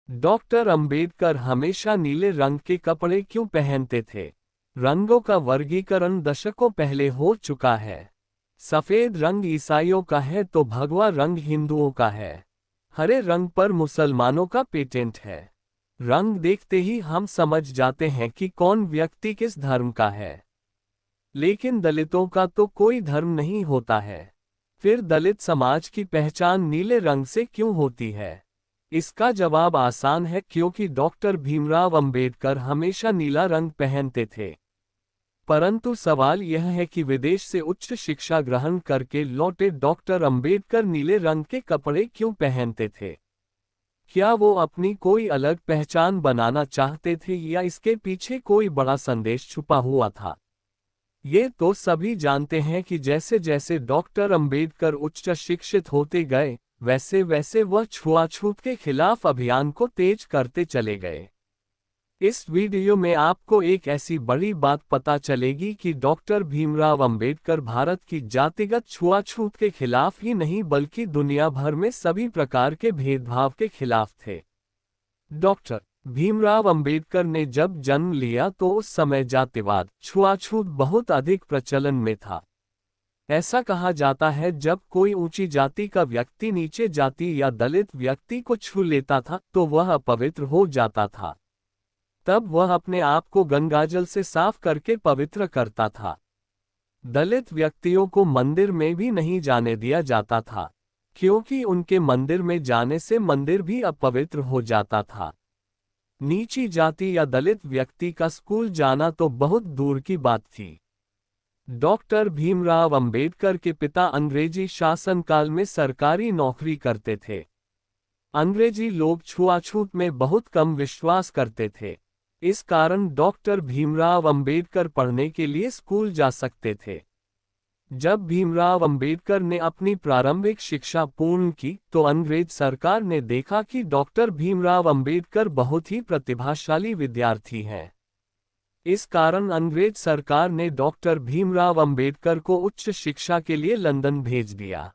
Doctor Ambedkar हमेशा नीले रंग के कपड़े क्यों पहनते थे? रंगों का वर्गीकरण दशकों पहले हो चुका है। सफेद रंग ईसाइयों का है तो भगवा रंग हिंदुओं का है। हरे रंग पर मुसलमानों का पेटेंट है। रंग देखते ही हम समझ जाते हैं कि कौन व्यक्ति किस धर्म का है। लेकिन दलितों का तो कोई धर्म नहीं होता है। फिर दलित समाज की पहचान नीले रंग से क्यों होती है? इसका जवाब आसान है, क्योंकि डॉक्टर भीमराव अंबेडकर हमेशा नीला रंग पहनते थे। परंतु सवाल यह है कि विदेश से उच्च शिक्षा ग्रहण करके लौटे डॉक्टर अंबेडकर नीले रंग के कपड़े क्यों पहनते थे? क्या वो अपनी कोई अलग पहचान बनाना चाहते थे या इसके पीछे कोई बड़ा संदेश छुपा हुआ था? ये तो सभी जानते हैं कि जैसे जैसे डॉक्टर अंबेडकर उच्च शिक्षित होते गए, वैसे वैसे वह छुआछूत के खिलाफ अभियान को तेज करते चले गए। इस वीडियो में आपको एक ऐसी बड़ी बात पता चलेगी कि डॉक्टर भीमराव अंबेडकर भारत की जातिगत छुआछूत के खिलाफ ही नहीं बल्कि दुनिया भर में सभी प्रकार के भेदभाव के खिलाफ थे। डॉक्टर भीमराव अंबेडकर ने जब जन्म लिया तो उस समय जातिवाद, छुआछूत बहुत अधिक प्रचलन में था। ऐसा कहा जाता है जब कोई ऊंची जाति का व्यक्ति नीचे जाति या दलित व्यक्ति को छू लेता था तो वह अपवित्र हो जाता था। तब वह अपने आप को गंगाजल से साफ करके पवित्र करता था। दलित व्यक्तियों को मंदिर में भी नहीं जाने दिया जाता था, क्योंकि उनके मंदिर में जाने से मंदिर भी अपवित्र हो जाता था। नीची जाति या दलित व्यक्ति का स्कूल जाना तो बहुत दूर की बात थी। डॉक्टर भीमराव अंबेडकर के पिता अंग्रेजी शासनकाल में सरकारी नौकरी करते थे। अंग्रेजी लोग छुआछूत में बहुत कम विश्वास करते थे। इस कारण डॉक्टर भीमराव अंबेडकर पढ़ने के लिए स्कूल जा सकते थे। जब भीमराव अंबेडकर ने अपनी प्रारंभिक शिक्षा पूर्ण की तो अंग्रेज सरकार ने देखा कि डॉक्टर भीमराव अंबेडकर बहुत ही प्रतिभाशाली विद्यार्थी हैं। इस कारण अंग्रेज सरकार ने डॉक्टर भीमराव अंबेडकर को उच्च शिक्षा के लिए लंदन भेज दिया।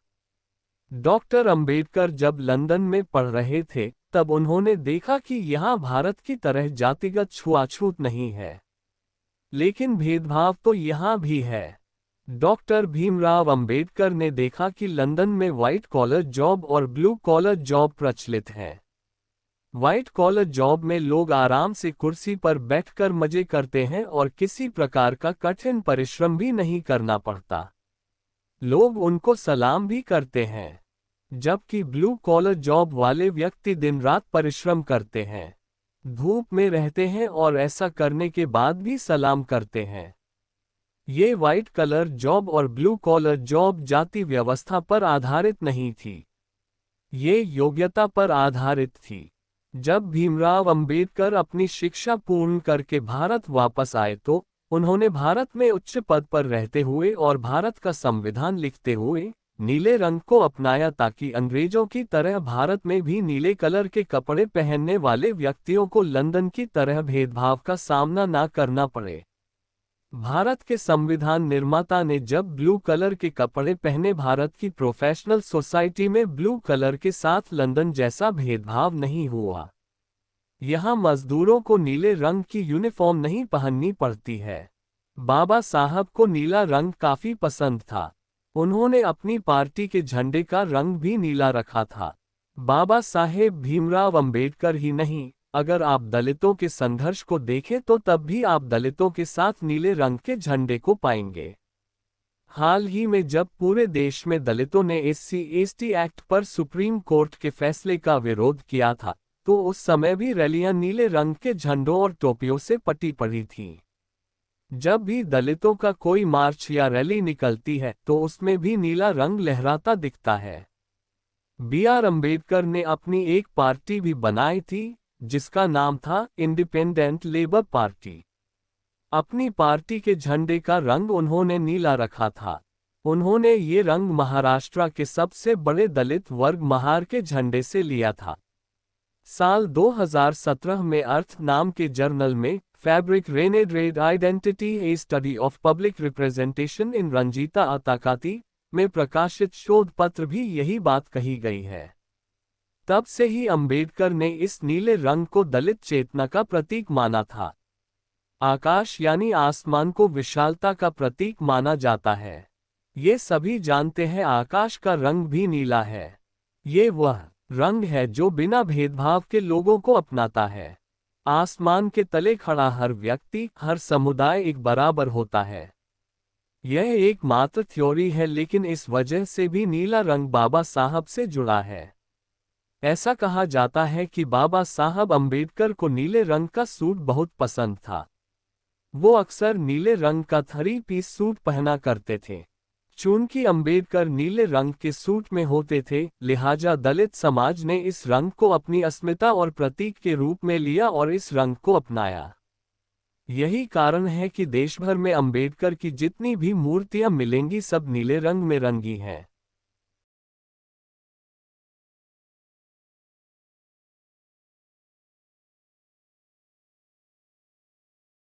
डॉक्टर अंबेडकर जब लंदन में पढ़ रहे थे तब उन्होंने देखा कि यहाँ भारत की तरह जातिगत छुआछूत नहीं है, लेकिन भेदभाव तो यहाँ भी है। डॉक्टर भीमराव अंबेडकर ने देखा कि लंदन में व्हाइट कॉलर जॉब और ब्लू कॉलर जॉब प्रचलित हैं। व्हाइट कॉलर जॉब में लोग आराम से कुर्सी पर बैठकर मजे करते हैं और किसी प्रकार का कठिन परिश्रम भी नहीं करना पड़ता। लोग उनको सलाम भी करते हैं। जबकि ब्लू कॉलर जॉब वाले व्यक्ति दिन रात परिश्रम करते हैं, धूप में रहते हैं और ऐसा करने के बाद भी सलाम करते हैं। ये व्हाइट कलर जॉब और ब्लू कॉलर जॉब जाति व्यवस्था पर आधारित नहीं थी, ये योग्यता पर आधारित थी। जब भीमराव अंबेडकर अपनी शिक्षा पूर्ण करके भारत वापस आए तो उन्होंने भारत में उच्च पद पर रहते हुए और भारत का संविधान लिखते हुए नीले रंग को अपनाया ताकि अंग्रेजों की तरह भारत में भी नीले कलर के कपड़े पहनने वाले व्यक्तियों को लंदन की तरह भेदभाव का सामना ना करना पड़े। भारत के संविधान निर्माता ने जब ब्लू कलर के कपड़े पहने, भारत की प्रोफेशनल सोसाइटी में ब्लू कलर के साथ लंदन जैसा भेदभाव नहीं हुआ। यहाँ मजदूरों को नीले रंग की यूनिफॉर्म नहीं पहननी पड़ती है। बाबा साहब को नीला रंग काफी पसंद था। उन्होंने अपनी पार्टी के झंडे का रंग भी नीला रखा था। बाबा साहेब भीमराव अंबेडकर ही नहीं, अगर आप दलितों के संघर्ष को देखें तो तब भी आप दलितों के साथ नीले रंग के झंडे को पाएंगे। हाल ही में जब पूरे देश में दलितों ने SC/ST एक्ट पर सुप्रीम कोर्ट के फैसले का विरोध किया था तो उस समय भी रैलियां नीले रंग के झंडों और टोपियों से पटी पड़ी थीं। जब भी दलितों का कोई मार्च या रैली निकलती है तो उसमें भी नीला रंग लहराता दिखता है। BR अंबेडकर ने अपनी एक पार्टी भी बनाई थी जिसका नाम था इंडिपेंडेंट लेबर पार्टी। अपनी पार्टी के झंडे का रंग उन्होंने नीला रखा था। उन्होंने ये रंग महाराष्ट्र के सबसे बड़े दलित वर्ग महार के झंडे से लिया था। साल 2017 में अर्थ नाम के जर्नल में fabric rendered identity a study of public representation in Ranjita अताकाती में प्रकाशित शोध पत्र भी यही बात कही गई है। तब से ही अंबेडकर ने इस नीले रंग को दलित चेतना का प्रतीक माना था। आकाश यानी आसमान को विशालता का प्रतीक माना जाता है। ये सभी जानते हैं आकाश का रंग भी नीला है। ये वह रंग है जो बिना भेदभाव के लोगों को अपनाता है। आसमान के तले खड़ा हर व्यक्ति, हर समुदाय एक बराबर होता है। यह एकमात्र थ्योरी है, लेकिन इस वजह से भी नीला रंग बाबा साहब से जुड़ा है। ऐसा कहा जाता है कि बाबा साहब अंबेडकर को नीले रंग का सूट बहुत पसंद था। वो अक्सर नीले रंग का 3 पीस सूट पहना करते थे। चूंकि अंबेडकर नीले रंग के सूट में होते थे, लिहाजा दलित समाज ने इस रंग को अपनी अस्मिता और प्रतीक के रूप में लिया और इस रंग को अपनाया। यही कारण है कि देश भर में अंबेडकर की जितनी भी मूर्तियां मिलेंगी सब नीले रंग में रंगी हैं।